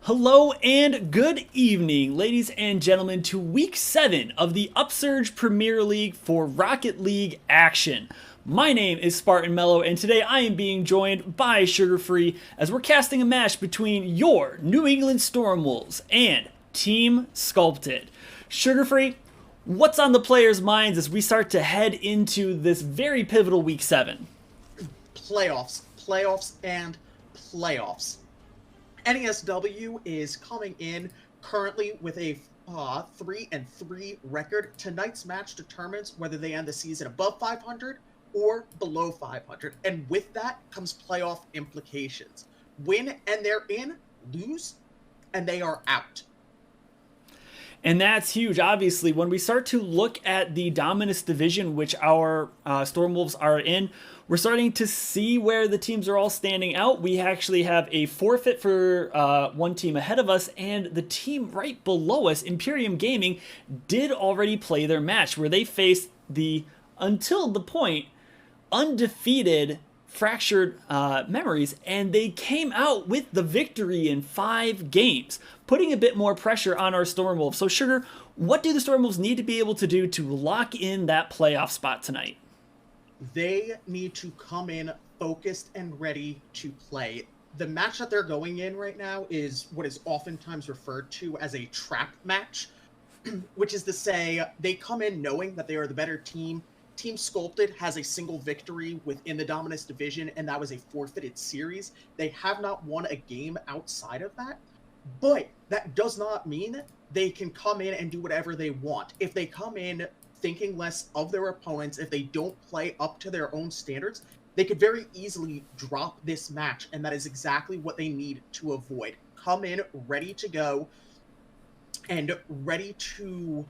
Hello and good evening, ladies and gentlemen, to Week 7 of the Upsurge Premier League for Rocket League action. My name is Spartan Mello, and today I am being joined by Sugar Free as we're casting a match between your New England Storm Wolves and Team Sculpted. Sugar Free, what's on the players' minds as we start to head into this very pivotal Week 7? Playoffs, and playoffs. NESW is coming in currently with a 3-3 record. Tonight's match determines whether they end the season above 500 or below 500. And with that comes playoff implications. Win and they're in, lose and they are out. And that's huge. Obviously, when we start to look at the Dominus division, which our Storm Wolves are in, we're starting to see where the teams are all standing out. We actually have a forfeit for one team ahead of us, and the team right below us, Imperium Gaming, did already play their match where they faced the, until the point, undefeated Fractured Memories, and they came out with the victory in 5 games, putting a bit more pressure on our Storm Wolves. So Sugar, what do the Storm Wolves need to be able to do to lock in that playoff spot tonight? They need to come in focused and ready to play. The match that they're going in right now is what is oftentimes referred to as a trap match, which is to say they come in knowing that they are the better team. Team Sculpted has a single victory within the Dominus division, and that was a forfeited series. They have not won a game outside of that, but that does not mean they can come in and do whatever they want. If they come in thinking less of their opponents, if they don't play up to their own standards, they could very easily drop this match, and that is exactly what they need to avoid. Come in ready to go and ready to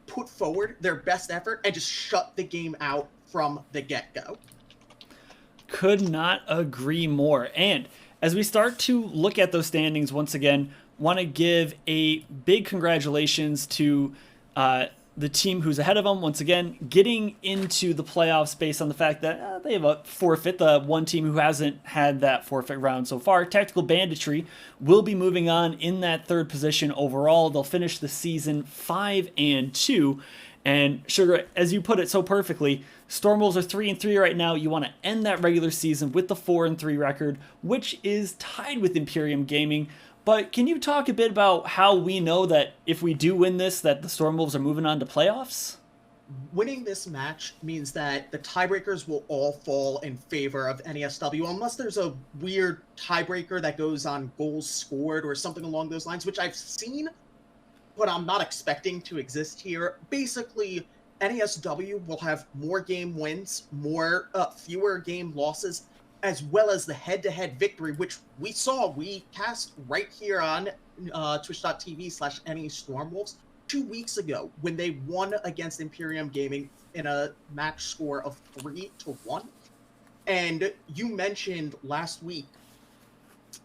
put forward their best effort and just shut the game out from the get-go. Could not agree more. And as we start to look at those standings once again, want to give a big congratulations to the team who's ahead of them, once again, getting into the playoffs based on the fact that they have a forfeit. The one team who hasn't had that forfeit round so far, Tactical Banditry, will be moving on in that 3rd position overall. They'll finish the season 5-2. And Sugar, as you put it so perfectly, Storm Wolves are 3-3 right now. You want to end that regular season with the 4-3 record, which is tied with Imperium Gaming. But can you talk a bit about how we know that if we do win this, that the Storm Wolves are moving on to playoffs? Winning this match means that the tiebreakers will all fall in favor of NESW, unless there's a weird tiebreaker that goes on goals scored or something along those lines, which I've seen, but I'm not expecting to exist here. Basically, NESW will have more game wins, fewer game losses, as well as the head-to-head victory, which we cast right here on twitch.tv/NE Stormwolves 2 weeks ago when they won against Imperium Gaming in a match score of 3-1. And you mentioned last week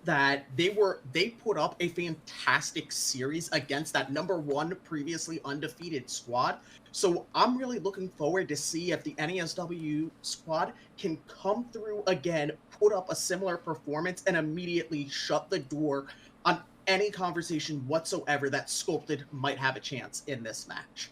that they put up a fantastic series against that number 1 previously undefeated squad. So I'm really looking forward to see if the NESW squad can come through again, put up a similar performance, and immediately shut the door on any conversation whatsoever that Sculpted might have a chance in this match.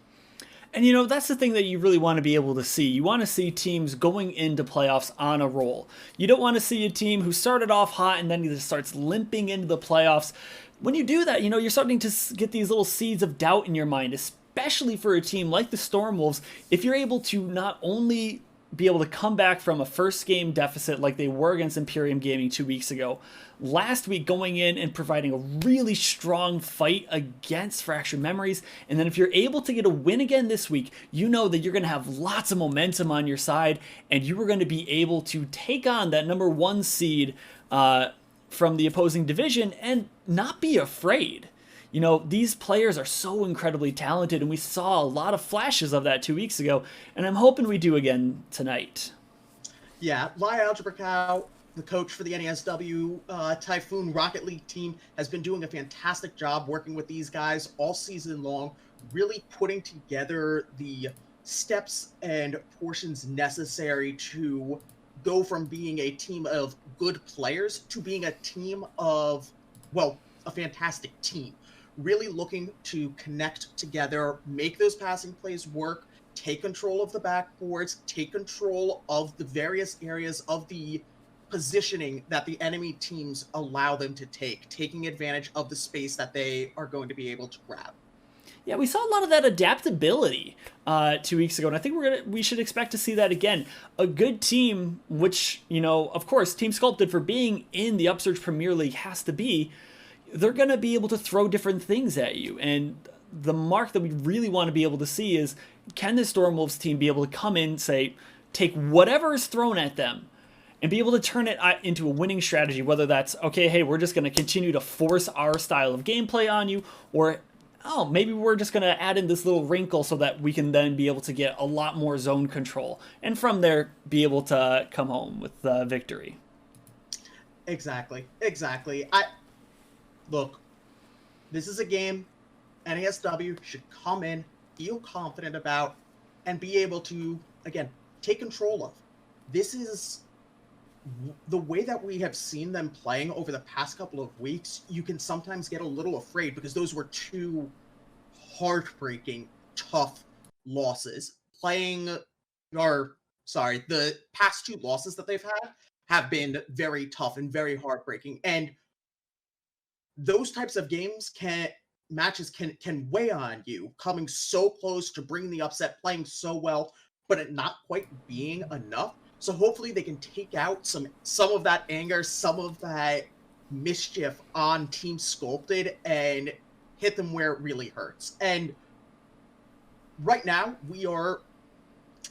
And that's the thing that you really want to be able to see. You want to see teams going into playoffs on a roll. You don't want to see a team who started off hot and then just starts limping into the playoffs. When you do that, you're starting to get these little seeds of doubt in your mind, especially for a team like the Storm Wolves. If you're able to not only be able to come back from a first game deficit like they were against Imperium Gaming 2 weeks ago, last week going in and providing a really strong fight against Fractured Memories, and then if you're able to get a win again this week, you know that you're going to have lots of momentum on your side, and you are going to be able to take on that number 1 seed from the opposing division and not be afraid. These players are so incredibly talented, and we saw a lot of flashes of that 2 weeks ago, and I'm hoping we do again tonight. Yeah, Lai Algebra Cow, the coach for the NESW Typhoon Rocket League team, has been doing a fantastic job working with these guys all season long, really putting together the steps and portions necessary to go from being a team of good players to being a team of, well, a fantastic team, really looking to connect together, make those passing plays work, take control of the backboards, take control of the various areas of the positioning that the enemy teams allow them to take, taking advantage of the space that they are going to be able to grab. Yeah, we saw a lot of that adaptability 2 weeks ago, and I think we should expect to see that again. A good team, which, of course, Team Sculpted, for being in the Upsurge Premier League, has to be, they're going to be able to throw different things at you. And the mark that we really want to be able to see is, can this Stormwolves team be able to come in, say, take whatever is thrown at them, and be able to turn it into a winning strategy, whether that's, okay, hey, we're just going to continue to force our style of gameplay on you, or oh, maybe we're just going to add in this little wrinkle so that we can then be able to get a lot more zone control. And from there, be able to come home with victory. Exactly. Look, this is a game NESW should come in, feel confident about, and be able to, again, take control of. This is the way that we have seen them playing over the past couple of weeks. You can sometimes get a little afraid because those were two heartbreaking, tough losses. The past two losses that they've had have been very tough and very heartbreaking. And those types of matches can weigh on you, coming so close to bringing the upset, playing so well, but it not quite being enough. So hopefully they can take out some of that anger, some of that mischief on Team Sculpted and hit them where it really hurts. And right now we are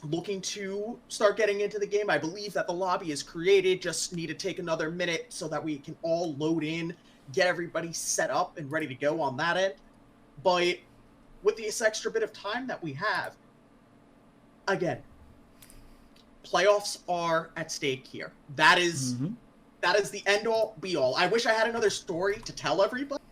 looking to start getting into the game. I believe that the lobby is created, just need to take another minute so that we can all load in, get everybody set up and ready to go on that end. But with this extra bit of time that we have, again, playoffs are at stake here. That is the end all be all. I wish I had another story to tell everybody,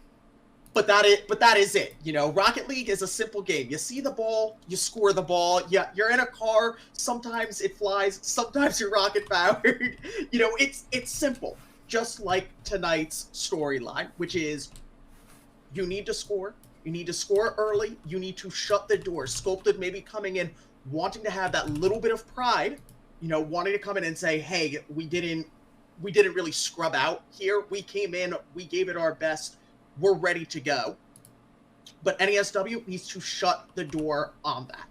but that is it. Rocket League is a simple game. You see the ball, you score the ball. Yeah, you're in a car. Sometimes it flies. Sometimes you're rocket powered. It's simple. Just like tonight's storyline, which is you need to score. You need to score early. You need to shut the door. Sculpted maybe coming in, wanting to have that little bit of pride, wanting to come in and say, hey, we didn't really scrub out here. We came in, we gave it our best. We're ready to go. But NESW needs to shut the door on that.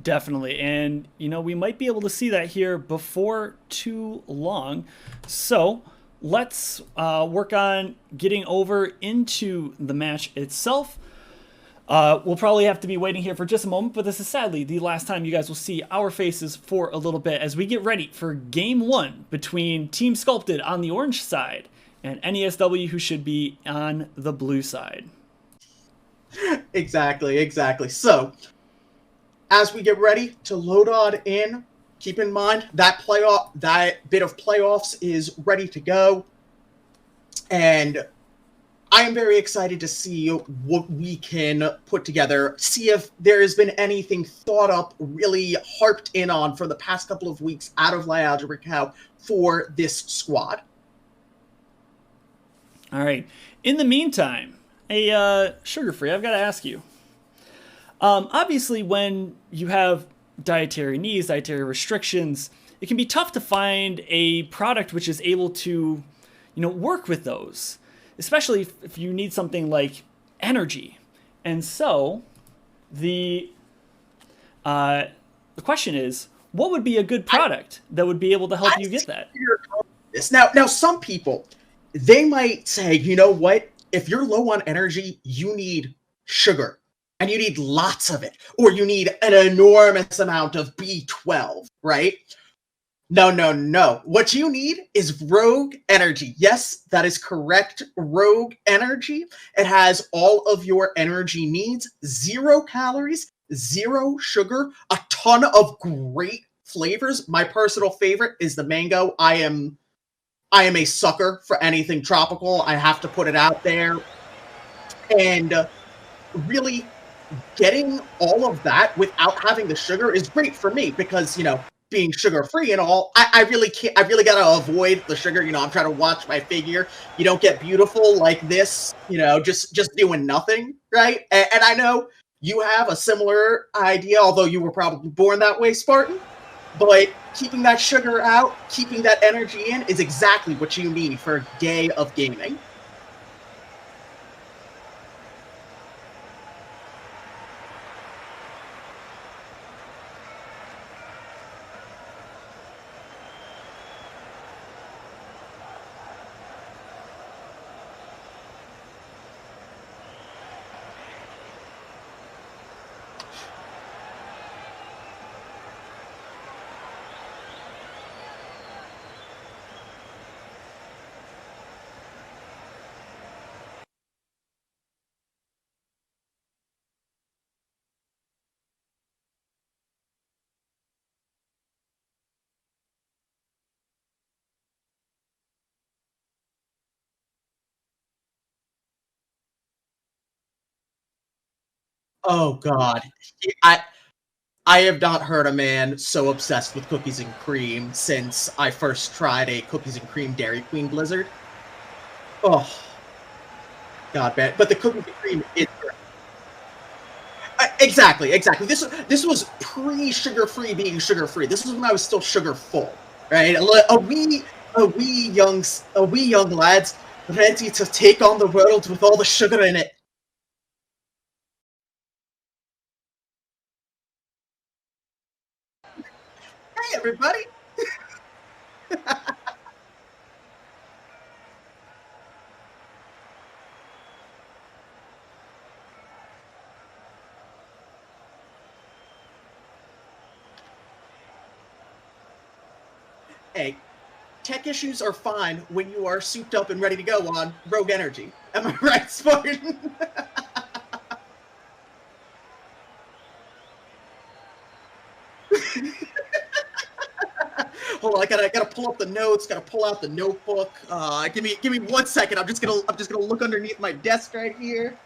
Definitely. And, we might be able to see that here before too long. So let's work on getting over into the match itself. We'll probably have to be waiting here for just a moment, but this is sadly the last time you guys will see our faces for a little bit as we get ready for Game 1 between Team Sculpted on the orange side and NESW, who should be on the blue side. Exactly. So, as we get ready to load on in, keep in mind that bit of playoffs is ready to go. And I am very excited to see what we can put together, see if there has been anything thought up, really harped in on for the past couple of weeks out of Algebra Cow for this squad. All right. In the meantime, Sugar Free, I've got to ask you. Obviously, when you have dietary needs, dietary restrictions, it can be tough to find a product which is able to, work with those, especially if you need something like energy. And so, the question is, what would be a good product that would be able to help you get that? Now, some people, they might say, you know what? If you're low on energy, you need sugar. And you need lots of it. Or you need an enormous amount of B12, right? No. What you need is Rogue Energy. Yes, that is correct. Rogue Energy. It has all of your energy needs. 0 calories, 0 sugar, a ton of great flavors. My personal favorite is the mango. I am a sucker for anything tropical. I have to put it out there. And really getting all of that without having the sugar is great for me because, being sugar-free and all, I really can't. I really gotta avoid the sugar. I'm trying to watch my figure. You don't get beautiful like this. Just doing nothing, right? And I know you have a similar idea, although you were probably born that way, Spartan. But keeping that sugar out, keeping that energy in, is exactly what you need for a day of gaming. Oh God, I I have not heard a man so obsessed with cookies and cream since I first tried a cookies and cream Dairy Queen Blizzard. Oh God, man! But the cookies and cream is exactly. This was pre-sugar free being sugar free. This was when I was still sugar full, right? A wee young lads ready to take on the world with all the sugar in it. Hey, everybody! Hey, tech issues are fine when you are souped up and ready to go on Rogue Energy. Am I right, Spartan? Hold on, I gotta pull up the notes. Gotta pull out the notebook. Give me 1 second. I'm just gonna look underneath my desk right here.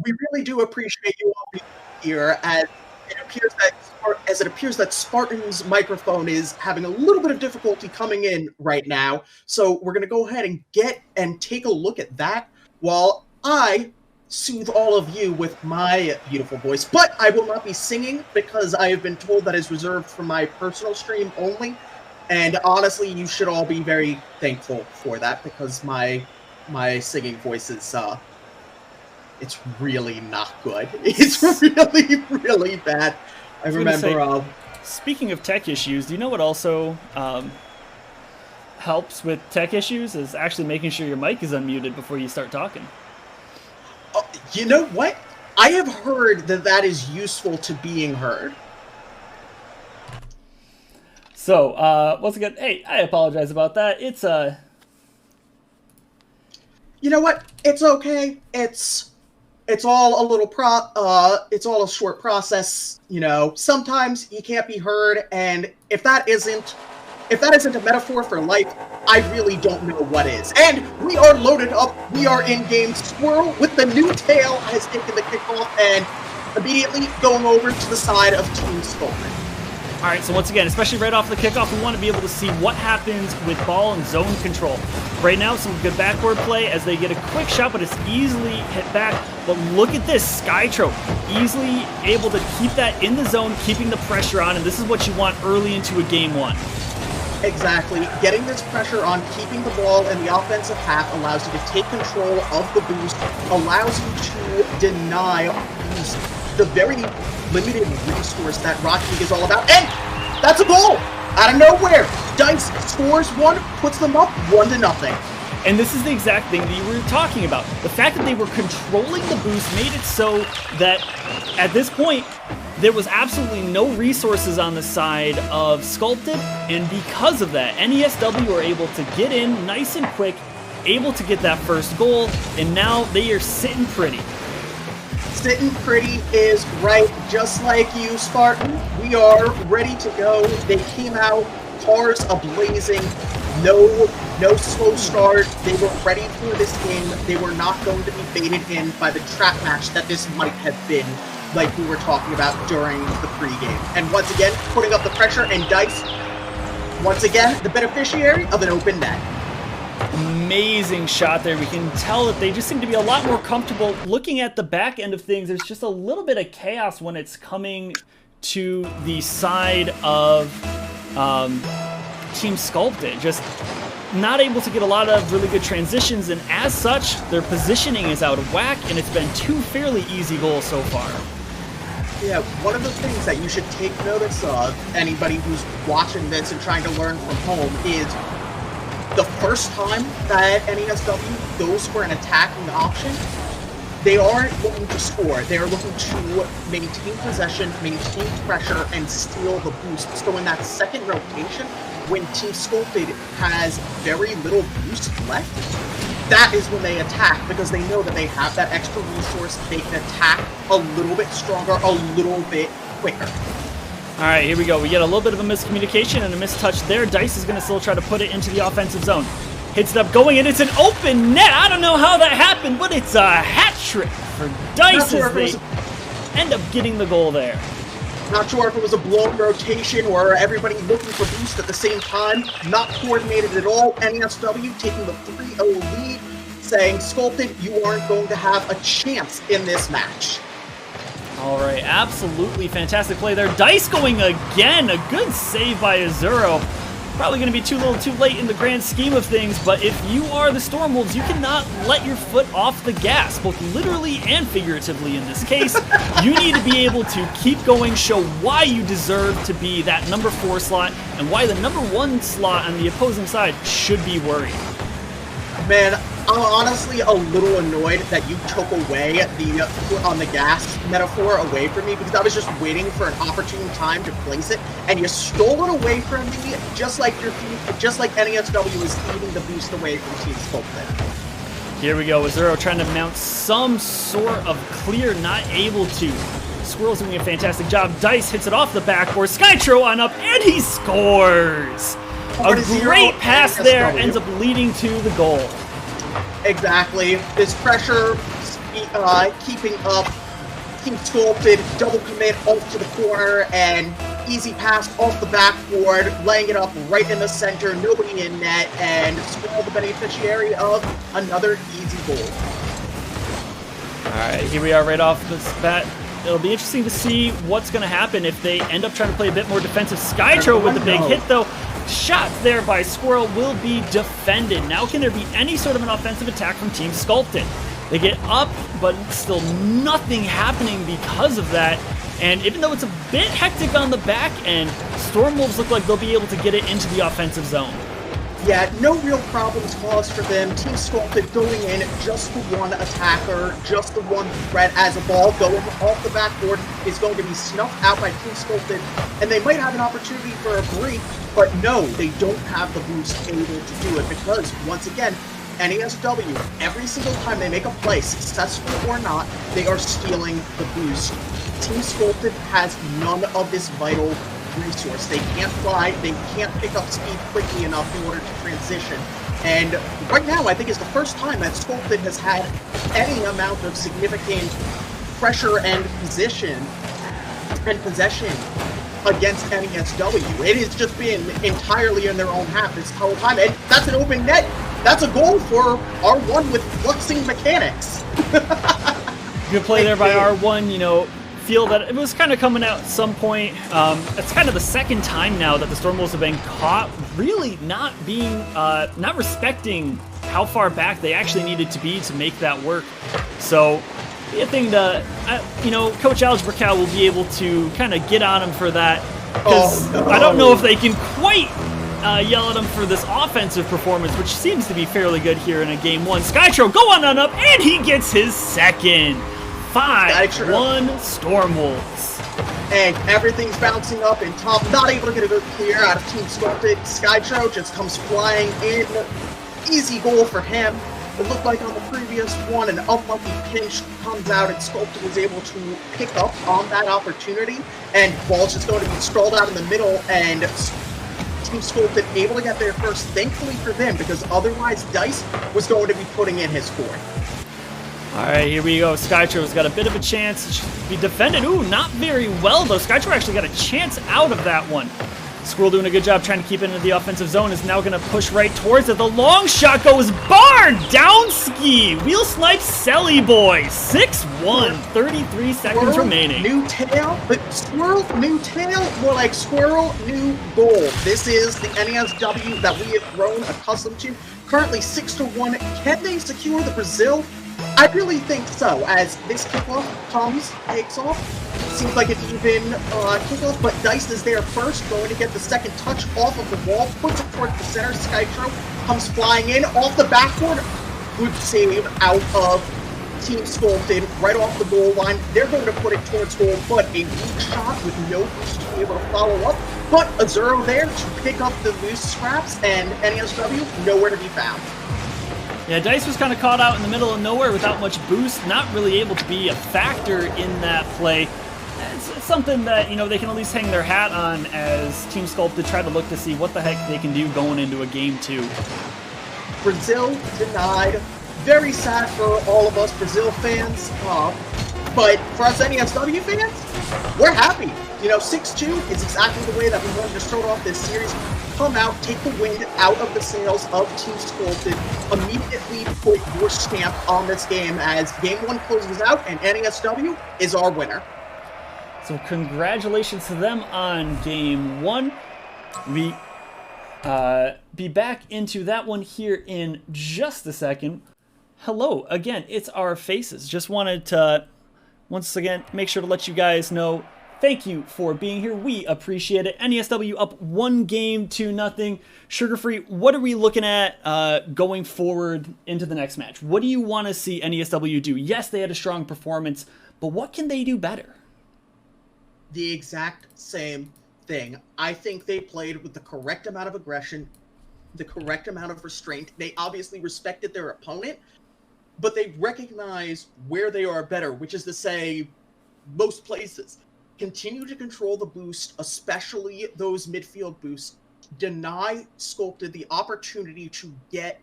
We really do appreciate you all being here, as it appears that Spartan's microphone is having a little bit of difficulty coming in right now. So we're gonna go ahead and take a look at that while I soothe all of you with my beautiful voice. But I will not be singing because I have been told that is reserved for my personal stream only. And honestly, you should all be very thankful for that, because my singing voice is it's really not good. It's really, really bad. I remember. Speaking of tech issues, do you know what also helps with tech issues is actually making sure your mic is unmuted before you start talking? You know what? I have heard that is useful to being heard. So, once again, hey, I apologize about that. It's You know what? It's okay. It's all a little it's all a short process. Sometimes you can't be heard, and if that isn't a metaphor for life, I really don't know what is. And we are loaded up. We are in game. Squirrel with the new tail has taken the kickoff and immediately going over to the side of Team Sculpted. All right, so once again, especially right off the kickoff, we want to be able to see what happens with ball and zone control. Right now, some good backward play as they get a quick shot, but it's easily hit back. But look at this, Skytrope easily able to keep that in the zone, keeping the pressure on, and this is what you want early into a game one. Exactly. Getting this pressure on, keeping the ball in the offensive half allows you to take control of the boost, allows you to deny the very limited resource that Rocket League is all about. And that's a goal! Out of nowhere! Dice scores one, puts them up 1-0. And this is the exact thing that you were talking about. The fact that they were controlling the boost made it so that at this point, there was absolutely no resources on the side of Sculpted, and because of that, NESW were able to get in nice and quick, able to get that first goal, and now they are sitting pretty. Sitting pretty is right, just like you, Spartan. We are ready to go. They came out, cars ablazing, no No slow start. They were ready for this game. They were not going to be baited in by the trap match that this might have been, like we were talking about during the pregame. And once again, putting up the pressure, and Dice, once again, the beneficiary of an open net. Amazing shot there. We can tell that they just seem to be a lot more comfortable looking at the back end of things. There's just a little bit of chaos when it's coming to the side of Team Sculpted. Just not able to get a lot of really good transitions, and as such, their positioning is out of whack, and it's been 2 fairly easy goals so far. Yeah, one of the things that you should take notice of, anybody who's watching this and trying to learn from home, is the first time that NESW goes for an attacking option, they aren't looking to score. They are looking to maintain possession, maintain pressure, and steal the boost. So in that second rotation, when Team Sculpted has very little boost left, that is when they attack, because they know that they have that extra resource. They can attack a little bit stronger, a little bit quicker. All right, here we go. We get a little bit of a miscommunication and a mistouch there. Dice is going to still try to put it into the offensive zone. Hits it up, going, and it's an open net. I don't know how that happened, but it's a hat trick for Dice as they end up getting the goal there. Not sure if it was a blown rotation or everybody looking for boost at the same time. Not coordinated at all. NESW taking the 3-0 lead, saying, Sculpted, you aren't going to have a chance in this match. All right, absolutely fantastic play there. Dice going again. A good save by Azuro. Probably going to be too little too late in the grand scheme of things, but if you are the Stormwolves, you cannot let your foot off the gas, both literally and figuratively in this case. You need to be able to keep going, show why you deserve to be that number 4 slot, and why the number 1 slot on the opposing side should be worried. Man, I'm honestly a little annoyed that you took away the foot on the gas metaphor away from me, because I was just waiting for an opportune time to place it, and you stole it away from me, just like NESW is eating the boost away from Team Sculpted. Here we go, Azuro trying to mount some sort of clear, not able to. Squirrel's doing a fantastic job. Dice hits it off the backboard. Skytro on up, and he scores! A great pass there ends up leading to the goal. Exactly. This pressure keeping up. Team Sculpted, double commit off to the corner, and easy pass off the backboard, laying it up right in the center, nobody in net, and Squirrel the beneficiary of another easy goal. Alright, here we are right off the bat. It'll be interesting to see what's going to happen if they end up trying to play a bit more defensive. Skytro with the big hit, though. Shot there by Squirrel will be defended. Now can there be any sort of an offensive attack from Team Sculpted? They get up, but still nothing happening because of that. And even though it's a bit hectic on the back end, Stormwolves look like they'll be able to get it into the offensive zone. Yeah, no real problems caused for them. Team Sculpted going in, just the one attacker, just the one threat, as a ball going off the backboard is going to be snuffed out by Team Sculpted, and they might have an opportunity for a break, but no, they don't have the boost able to do it, because, once again, NESW, every single time they make a play, successful or not, they are stealing the boost. Team Sculpted has none of this vital resource. They can't fly, they can't pick up speed quickly enough in order to transition. And right now, I think is the first time that Sculpted has had any amount of significant pressure and possession against NESW. It has just been entirely in their own half this whole time, and that's an open net. That's a goal for R1 with fluxing mechanics. Good play there by R1, you know, feel that it was kind of coming out at some point. It's kind of the second time now that the Stormwolves have been caught really not being, not respecting how far back they actually needed to be to make that work. So, the thing to, you know, Coach Algebra Cow will be able to kind of get on him for that. Because I don't know if they can quite yell at him for this offensive performance, which seems to be fairly good here in a game 1. Skytro go on up, and he gets his second. 5-1 Stormwolves. And everything's bouncing up and top, not able to get a good clear out of Team Sculpted. Skytro just comes flying in. Easy goal for him. It looked like on the previous one, an unlucky pinch comes out, and Sculpted was able to pick up on that opportunity. And ball's just going to be scrolled out in the middle, and Team Sculpted able to get there first, thankfully for them, because otherwise Dice was going to be putting in his score. All right, here we go. Skytro's got a bit of a chance to be defended. Ooh, not very well, though. Skytro actually got a chance out of that one. Squirrel doing a good job trying to keep it into the offensive zone, is now going to push right towards it. The long shot goes barred! Down ski! Wheel snipe Selly Boy. 6-1, 33 seconds Squirrel, remaining. New tail, but Squirrel, new tail, more like Squirrel, new goal. This is the NESW that we have grown accustomed to. Currently 6-1. Can they secure the Brazil? I really think so, as this kickoff takes off. Seems like an even kickoff, but Dice is there first, going to get the second touch off of the wall, puts it towards the center. Skytro comes flying in off the backboard. Good save out of Team Sculpted, right off the goal line. They're going to put it towards goal, but a weak shot with no boost to be able to follow up. But Azuro there to pick up the loose scraps, and NESW nowhere to be found. Yeah, Dice was kind of caught out in the middle of nowhere without much boost, not really able to be a factor in that play. It's something that, you know, they can at least hang their hat on as Team Sculpted try to look to see what the heck they can do going into a game 2. Brazil denied. Very sad for all of us Brazil fans, but for us NESW fans, we're happy. You know, 6-2 is exactly the way that we wanted to start off this series. Come out, take the wind out of the sails of Team Sculpted, immediately put your stamp on this game as Game 1 closes out and NESW is our winner. So congratulations to them on Game 1. We be back into that one here in just a second. Hello, again, it's our faces. Just wanted to, once again, make sure to let you guys know, thank you for being here. We appreciate it. NESW up 1-0. Sugar Free, what are we looking at going forward into the next match? What do you want to see NESW do? Yes, they had a strong performance, but what can they do better? The exact same thing. I think they played with the correct amount of aggression, the correct amount of restraint. They obviously respected their opponent, but they recognize where they are better, which is to say, most places. Continue to control the boost, especially those midfield boosts. Deny Sculpted the opportunity to get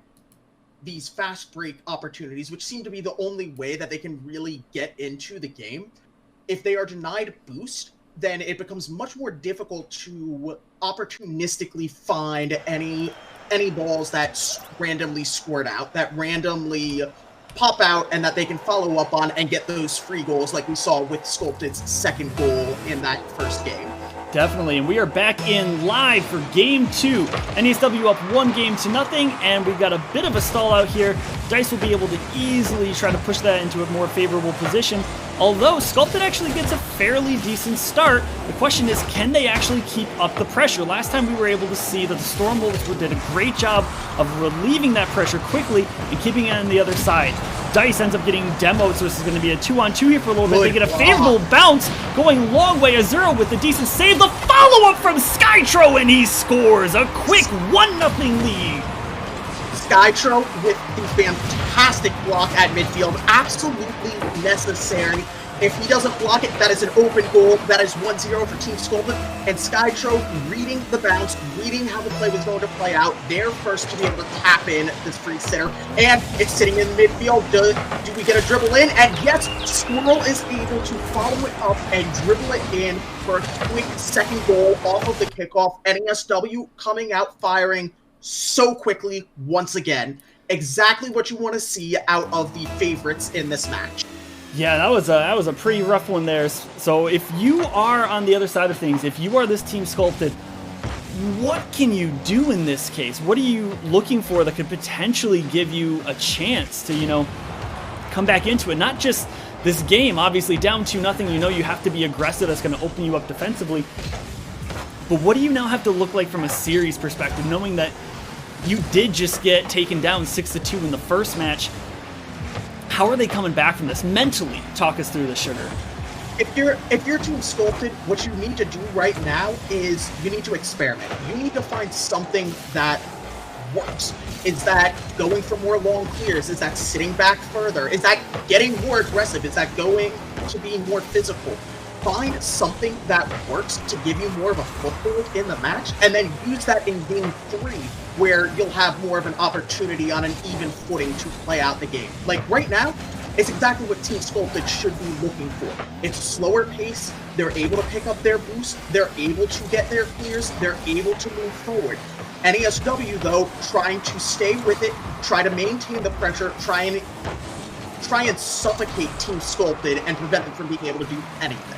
these fast break opportunities, which seem to be the only way that they can really get into the game. If they are denied boost, then it becomes much more difficult to opportunistically find any balls that randomly squirt out, that randomly pop out, and that they can follow up on and get those free goals like we saw with Sculpted's second goal in that first game. Definitely, and we are back in live for Game 2. NESW up 1-0, and we've got a bit of a stall out here. Dice will be able to easily try to push that into a more favorable position, although Sculpted actually gets a fairly decent start. The question is, can they actually keep up the pressure? Last time we were able to see that the Storm Wolves did a great job of relieving that pressure quickly and keeping it on the other side. Dice ends up getting demoed, so this is going to be a 2-on-2 here for a little bit. They get a favorable bounce, going long way. Azuro with the decent save. The follow-up from Skytro, and he scores a quick 1-0 lead. Skytro with the fantastic block at midfield. Absolutely necessary. If he doesn't block it, that is an open goal. That is 1-0 for Team Sculpted. And Skytro reading the bounce, reading how the play was going to play out. They're first to be able to tap in this free center. And it's sitting in midfield. Do we get a dribble in? And yes, Squirrel is able to follow it up and dribble it in for a quick second goal off of the kickoff. NESW coming out firing so quickly once again. Exactly what you want to see out of the favorites in this match. Yeah, that was a pretty rough one there. So if you are on the other side of things, if you are this Team Sculpted, what can you do in this case? What are you looking for that could potentially give you a chance to, you know, come back into it? Not just this game, obviously down 2-0, you know you have to be aggressive. That's going to open you up defensively. But what do you now have to look like from a series perspective, knowing that you did just get taken down 6-2 in the first match? How are they coming back from this mentally? Talk us through this, Sugar. If you're Team Sculpted, what you need to do right now is you need to experiment. You need to find something that works. Is that going for more long clears? Is that sitting back further? Is that getting more aggressive? Is that going to be more physical? find something that works to give you more of a foothold in the match, and then use that in game 3, where you'll have more of an opportunity on an even footing to play out the game. Like right now, it's exactly what Team Sculpted should be looking for. It's a slower pace, they're able to pick up their boost, they're able to get their clears, they're able to move forward. NESW, though, trying to stay with it, try to maintain the pressure, try and suffocate Team Sculpted and prevent them from being able to do anything.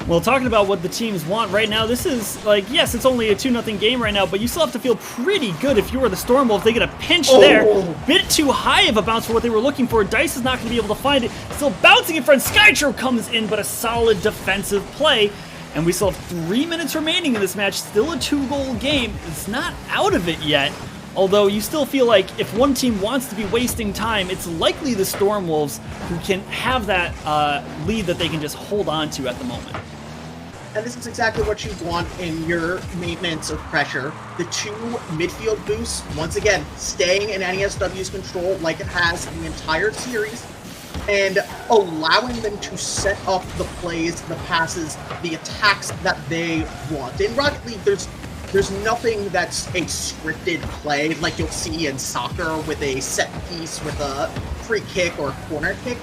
Well, talking about what the teams want right now, this is like, yes, it's only a 2-0 game right now, but you still have to feel pretty good if you were the Storm Wolves. They get a pinch there. Bit too high of a bounce for what they were looking for. Dice is not going to be able to find it. Still bouncing in front. Skytro comes in, but a solid defensive play. And we still have 3 minutes remaining in this match. Still a 2-goal game. It's not out of it yet. Although you still feel like if one team wants to be wasting time, it's likely the Storm Wolves who can have that lead that they can just hold on to at the moment. And this is exactly what you want in your maintenance of pressure. The 2 midfield boosts, once again, staying in NESW's control like it has in the entire series, and allowing them to set up the plays, the passes, the attacks that they want. In Rocket League, there's nothing that's a scripted play like you'll see in soccer with a set piece with a free kick or corner kick.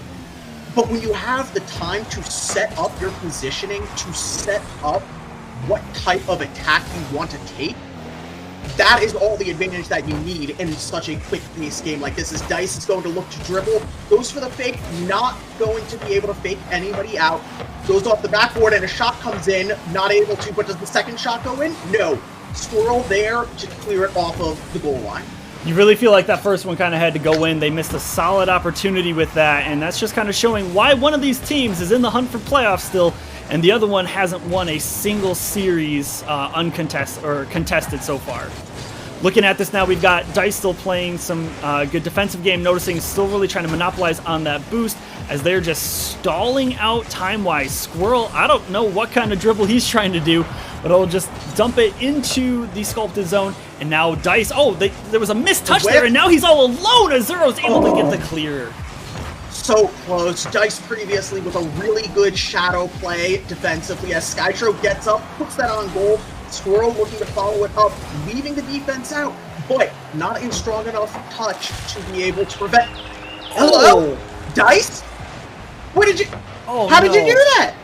But when you have the time to set up your positioning, to set up what type of attack you want to take, that is all the advantage that you need in such a quick-paced game like this. Is Dice is going to look to dribble, goes for the fake, not going to be able to fake anybody out, goes off the backboard and a shot comes in, not able to, but does the second shot go in? No. Squirrel there to clear it off of the goal line. You really feel like that first one kind of had to go in. They missed a solid opportunity with that, and that's just kind of showing why one of these teams is in the hunt for playoffs still, and the other one hasn't won a single series contested so far. Looking at this now, we've got Dice still playing some good defensive game, noticing still really trying to monopolize on that boost as they're just stalling out time-wise. Squirrel, I don't know what kind of dribble he's trying to do, but he'll just dump it into the Sculpted zone, and now Dice, there was a missed touch there, and now he's all alone as Zero's able to get the clear. So close. Dice previously with a really good shadow play defensively as Skytro gets up, puts that on goal. Squirrel looking to follow it up, leaving the defense out, but not in strong enough touch to be able to prevent. Hello? Dice? What did you... How did you do that?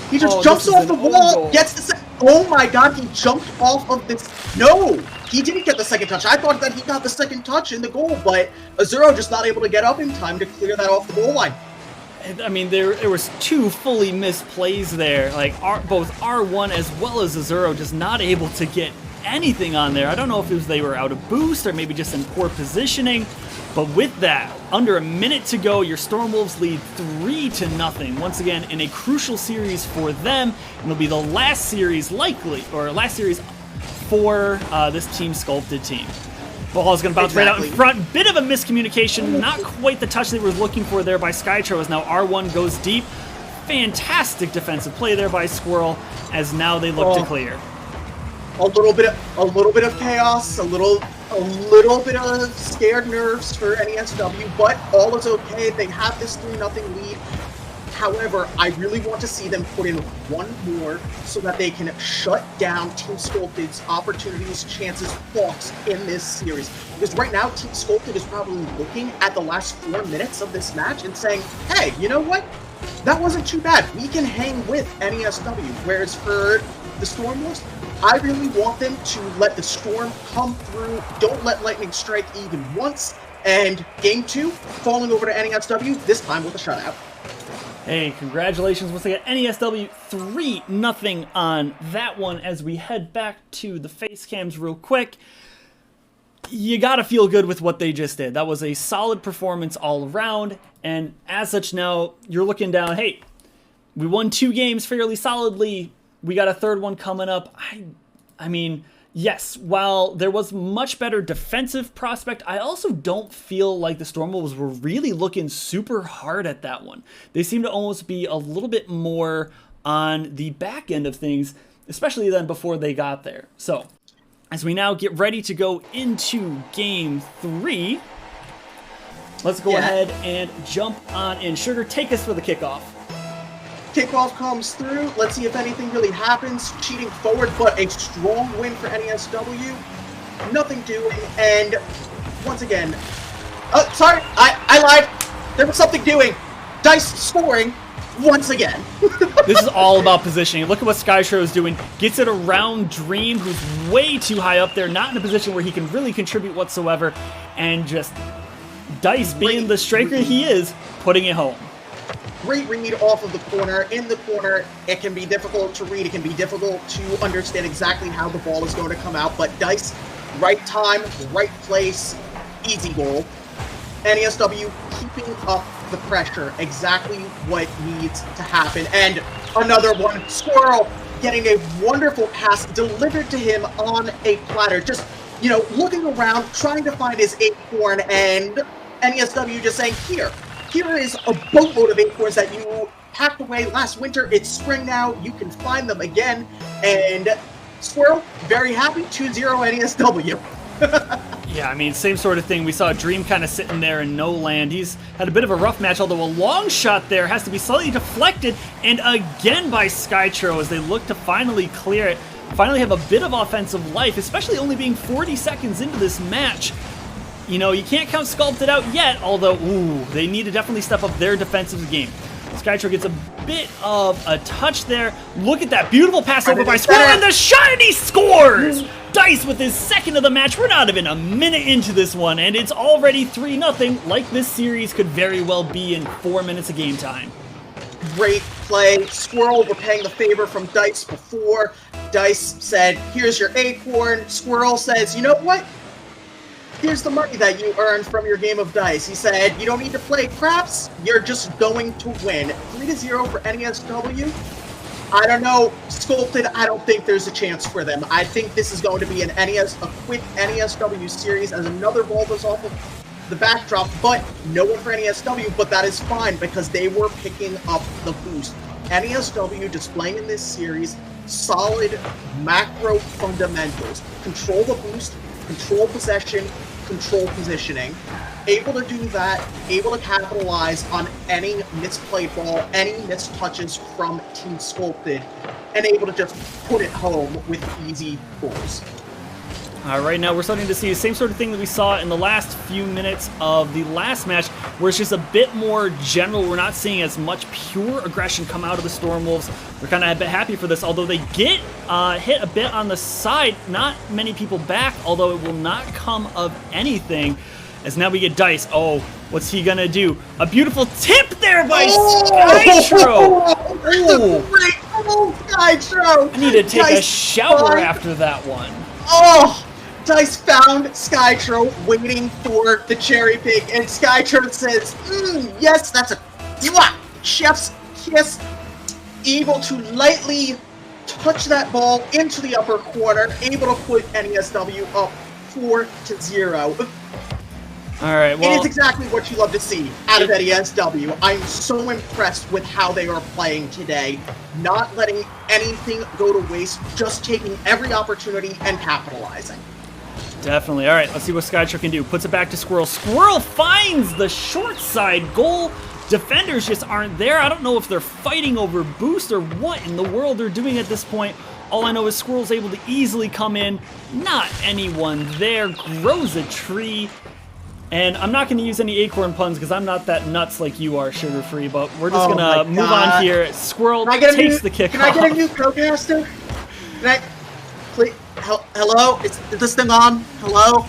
He just jumps off the wall, gets the second... Oh my god, he jumped off of this... No! He didn't get the second touch. I thought that he got the second touch in the goal, but Azuro just not able to get up in time to clear that off the goal line. I mean, there was 2 fully missed plays there. Like, both R1 as well as Azuro just not able to get anything on there. I don't know if it was they were out of boost or maybe just in poor positioning. But with that, under a minute to go, your Storm Wolves lead 3-0. Once again, in a crucial series for them. And it'll be the last series last series for this Team Sculpted team. Ball is going to bounce right out in front. Bit of a miscommunication. Not quite the touch they were looking for there by Skytro as now R1 goes deep. Fantastic defensive play there by Squirrel as now they look to clear. A little bit of chaos, a little bit of scared nerves for NESW, but all is okay. They have this 3-0 lead. However, I really want to see them put in one more so that they can shut down Team Sculpted's opportunities, chances, thoughts in this series. Because right now, Team Sculpted is probably looking at the last 4 minutes of this match and saying, hey, you know what? That wasn't too bad. We can hang with NESW. Whereas for the Storm Wolves, I really want them to let the Storm come through. Don't let Lightning strike even once. And Game 2, falling over to NESW, this time with a shutout. Hey, congratulations once again. NESW 3-0 on that one as we head back to the face cams real quick. You gotta feel good with what they just did. That was a solid performance all around, and as such now, you're looking down, hey, we won 2 games fairly solidly. We got a third one coming up. I mean, yes, while there was much better defensive prospect, I also don't feel like the Storm Wolves were really looking super hard at that one. They seem to almost be a little bit more on the back end of things, especially than before they got there. So, as we now get ready to go into Game 3, let's go ahead and jump on in. Sugar, take us for the kickoff. Kickoff comes through. Let's see if anything really happens. Cheating forward, but a strong win for NESW. Nothing doing, and once again, sorry, I lied. There was something doing. Dice scoring once again. This is all about positioning. Look at what Skytro is doing. Gets it around Dream, who's way too high up there, not in a position where he can really contribute whatsoever, and just Dice, being the striker he is, putting it home. Great read off of the corner. In the corner, it can be difficult to read. It can be difficult to understand exactly how the ball is going to come out, but Dice, right time, right place, easy goal. NESW keeping up the pressure, exactly what needs to happen. And another one, Squirrel getting a wonderful pass delivered to him on a platter. Just, looking around, trying to find his acorn, and NESW just saying, here is a boatload of acorns that you packed away last winter. It's spring now. You can find them again. And Squirrel, very happy, 2-0 NESW. Yeah, I mean, same sort of thing. We saw Dream kind of sitting there in no land. He's had a bit of a rough match, although a long shot there has to be slightly deflected, and again by Skytro as they look to finally clear it, finally have a bit of offensive life, especially only being 40 seconds into this match. You can't count Sculpted out yet, although, they need to definitely step up their defensive game. Skytro gets a bit of a touch there. Look at that beautiful pass over by Squirrel, and the shot, and he scores! Dice with his second of the match. We're not even a minute into this one, and it's already 3-0, like this series could very well be in 4 minutes of game time. Great play. Squirrel repaying the favor from Dice before. Dice said, here's your acorn. Squirrel says, you know what? Here's the money that you earned from your game of dice. He said, you don't need to play craps. You're just going to win. 3-0 for NESW. I don't know, Sculpted, I don't think there's a chance for them. I think this is going to be a quick NESW series as another ball goes off of the backdrop, but no one for NESW, but that is fine because they were picking up the boost. NESW displaying in this series solid macro fundamentals. Control the boost, control possession, control positioning. Able to do that, able to capitalize on any misplayed ball, any missed touches from Team Sculpted, and able to just put it home with easy goals. Right now we're starting to see the same sort of thing that we saw in the last few minutes of the last match, where it's just a bit more general. We're not seeing as much pure aggression come out of the Storm Wolves. We're kind of a bit happy for this, although they get hit a bit on the side. Not many people back, although it will not come of anything. As now we get Dice. Oh, what's he gonna do? A beautiful tip there by Skytro! Oh, great goal, Skytro! I need to take a shower fine. after that one. Oh! Dice found Skytro waiting for the cherry pick, and Skytro says, yes, that's a chef's kiss. Able to lightly touch that ball into the upper corner, able to put NESW up 4-0. All right, well, it is exactly what you love to see out of NESW. I'm so impressed with how they are playing today. Not letting anything go to waste, just taking every opportunity and capitalizing. Definitely. All right, let's see what Skytro can do. Puts it back to Squirrel. Squirrel finds the short side goal. Defenders just aren't there. I don't know if they're fighting over boost or what in the world they're doing at this point. All I know is Squirrel's able to easily come in. Not anyone there. Grows a tree. And I'm not going to use any acorn puns because I'm not that nuts like you are, Sugar Free, but we're just going to move on here. Squirrel takes the kickoff. Can I get a new co-caster? Can I... Please... Hello? Is this thing on? Hello?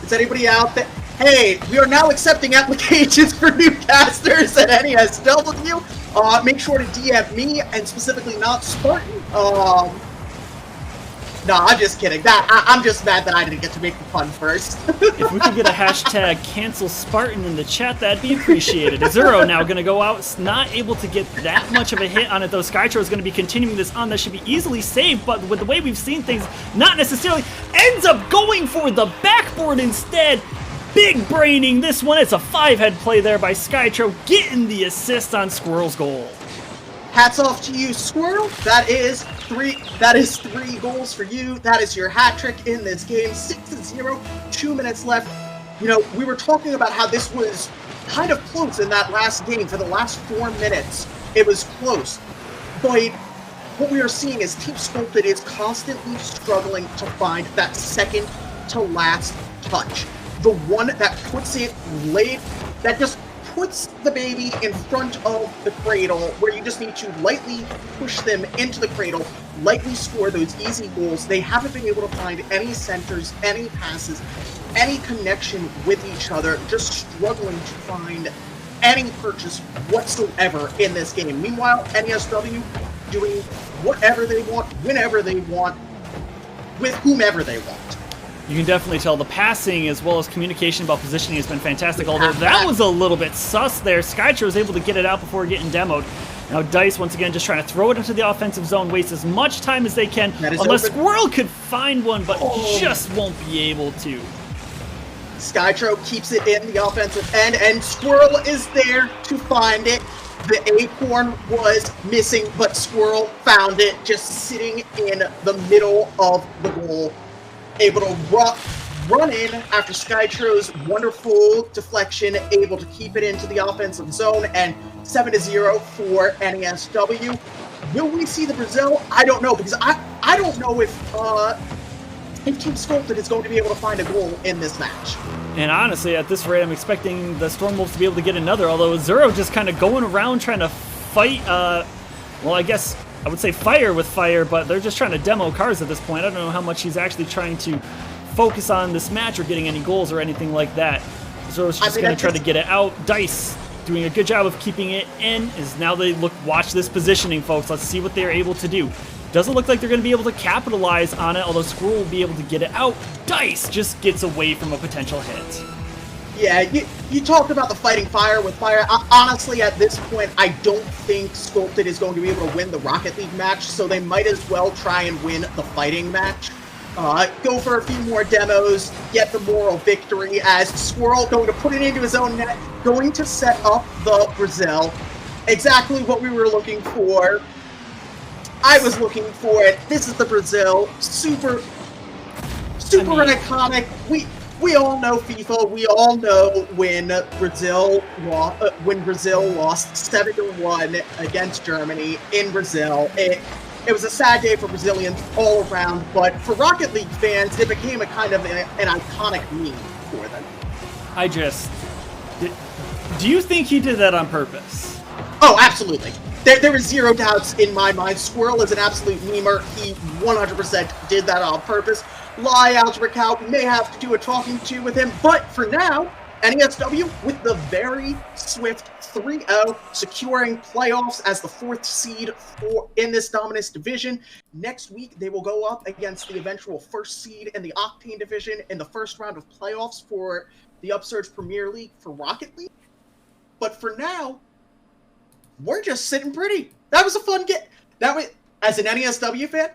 Is anybody out there? Hey, we are now accepting applications for new casters at NESW. Make sure to DM me, and specifically not Spartan. No, I'm just kidding. I'm just mad that I didn't get to make the pun first. If we could get a hashtag cancel Spartan in the chat, that'd be appreciated. Zero now going to go out, not able to get that much of a hit on it, though. Skytro is going to be continuing this on. That should be easily saved, but with the way we've seen things, not necessarily. Ends up going for the backboard instead. Big braining this one. It's a 5-head play there by Skytro, getting the assist on Squirrel's goal. Hats off to you, Squirrel. That is three goals for you. That is your hat trick in this game. 6-0, 2 minutes left. You know, we were talking about how this was kind of close in that last game. For the last 4 minutes, it was close. But what we are seeing is Team Sculpted is constantly struggling to find that second to last touch. The one that puts it late, that just puts the baby in front of the cradle, where you just need to lightly push them into the cradle, lightly score those easy goals. They haven't been able to find any centers, any passes, any connection with each other, just struggling to find any purchase whatsoever in this game. Meanwhile, NESW doing whatever they want, whenever they want, with whomever they want. You can definitely tell the passing as well as communication about positioning has been fantastic, although that was a little bit sus there. Skytro was able to get it out before getting demoed. Now Dice, once again, just trying to throw it into the offensive zone, waste as much time as they can, unless Squirrel could find one, but just won't be able to. Skytro keeps it in the offensive end, and Squirrel is there to find it. The acorn was missing, but Squirrel found it, just sitting in the middle of the goal. Able to run in after Skytro's wonderful deflection, able to keep it into the offensive zone, and 7-0 for NESW. Will we see the Brazil? I don't know, because I don't know if Team Sculpted is going to be able to find a goal in this match. And honestly, at this rate, I'm expecting the Stormwolves to be able to get another, although Zero just kind of going around trying to fight, well, I guess I would say fire with fire, but they're just trying to demo cars at this point. I don't know how much he's actually trying to focus on this match or getting any goals or anything like that. Zero's just going to try to get it out. Dice doing a good job of keeping it in. Is now they watch this positioning, folks. Let's see what they're able to do. Doesn't look like they're going to be able to capitalize on it, although Squirrel will be able to get it out. Dice just gets away from a potential hit. Yeah, you talked about the fighting fire with fire. Honestly, at this point, I don't think Sculpted is going to be able to win the Rocket League match, so they might as well try and win the fighting match. Go for a few more demos, get the moral victory, as Squirrel going to put it into his own net, going to set up the Brazil. Exactly what we were looking for. I was looking for it. This is the Brazil. Super iconic. We all know FIFA. We all know when Brazil lost 7-1 against Germany in Brazil. It was a sad day for Brazilians all around, but for Rocket League fans, it became a kind of an iconic meme for them. Do you think he did that on purpose? Oh, absolutely. There was zero doubts in my mind. Squirrel is an absolute memer. He 100% did that on purpose. Lie, Algebra Cow may have to do a talking to with him, but for now, NESW with the very swift 3-0, securing playoffs as the 4th seed in this Dominus division. Next week, they will go up against the eventual 1st seed in the Octane division in the first round of playoffs for the Upsurge Premier League for Rocket League. But for now, we're just sitting pretty. That was a fun game. That was, as an NESW fan,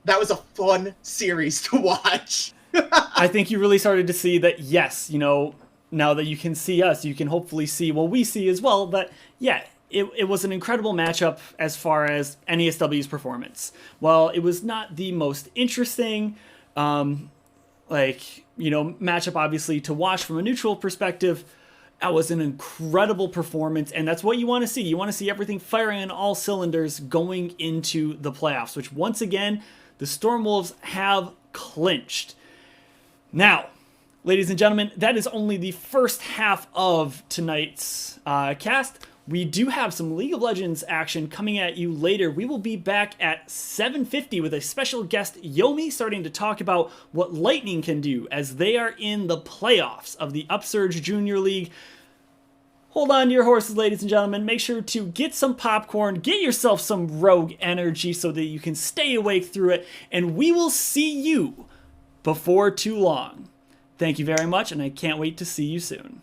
that was a fun series to watch. I think you really started to see that, yes, you know, now that you can see us, you can hopefully see what we see as well, that, yeah, it was an incredible matchup as far as NESW's performance. While it was not the most interesting, matchup, obviously, to watch from a neutral perspective, that was an incredible performance, and that's what you want to see. You want to see everything firing on all cylinders going into the playoffs, which, once again, the Stormwolves have clinched. Now, ladies and gentlemen, that is only the first half of tonight's cast. We do have some League of Legends action coming at you later. We will be back at 7:50 with a special guest, Yomi, starting to talk about what Lightning can do as they are in the playoffs of the Upsurge Junior League. Hold on to your horses, ladies and gentlemen. Make sure to get some popcorn, get yourself some Rogue energy so that you can stay awake through it, and we will see you before too long. Thank you very much, and I can't wait to see you soon.